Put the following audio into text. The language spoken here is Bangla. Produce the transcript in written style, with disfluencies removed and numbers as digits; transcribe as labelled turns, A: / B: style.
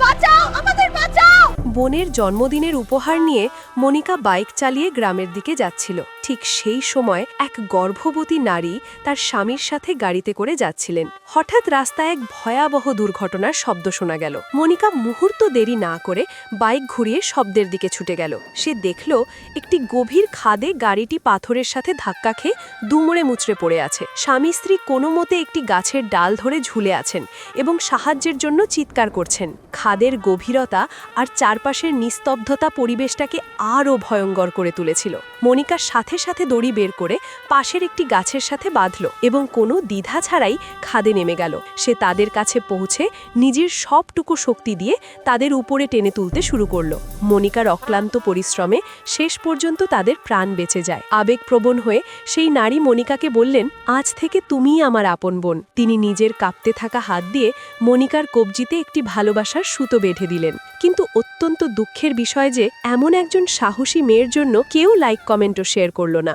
A: বাঁচাও, আমাদের বাঁচাও।
B: বোনের জন্মদিনের উপহার নিয়ে মনিকা বাইক চালিয়ে গ্রামের দিকে যাচ্ছিল। ঠিক সেই সময় এক গর্ভবতী নারী তার স্বামীর সাথে গাড়িতে করে যাচ্ছিলেন। হঠাৎ রাস্তায় এক ভয়াবহ দুর্ঘটনার শব্দ শোনা গেল। মনিকা মুহূর্ত দেরি না করে বাইক ঘুরিয়ে শব্দের দিকে ছুটে গেল। সে দেখল একটি গভীর খাদে গাড়িটি পাথরের সাথে ধাক্কা খেয়ে দুমড়ে মুচড়ে পড়ে আছে। স্বামী স্ত্রী কোনো মতে একটি গাছের ডাল ধরে ঝুলে আছেন এবং সাহায্যের জন্য চিৎকার করছেন। খাদের গভীরতা আর চারপাশের নিস্তব্ধতা পরিবেশটাকে আরও ভয়ঙ্কর করে তুলেছিল। মনিকা সাথে সাথে দড়ি বের করে পাশের একটি গাছের সাথে বাঁধল এবং কোনো দ্বিধা ছাড়াই খাদে নেমে গেল। সে তাদের কাছে পৌঁছে নিজের সবটুকু শক্তি দিয়ে তাদের উপরে টেনে তুলতে শুরু করলো। মনিকার অক্লান্ত পরিশ্রমে শেষ পর্যন্ত তাদের প্রাণ বেঁচে যায়। আবেগপ্রবণ হয়ে সেই নারী মনিকাকে বললেন, আজ থেকে তুমিই আমার আপন বোন। তিনি নিজের কাঁপতে থাকা হাত দিয়ে মনিকার কবজিতে একটি ভালোবাসার সুতো বেঁধে দিলেন। কিন্তু অত্যন্ত দুঃখের বিষয় যে এমন একজন সাহসী মেয়ের জন্য কেউ লাইক কমেন্ট ও শেয়ার করল না।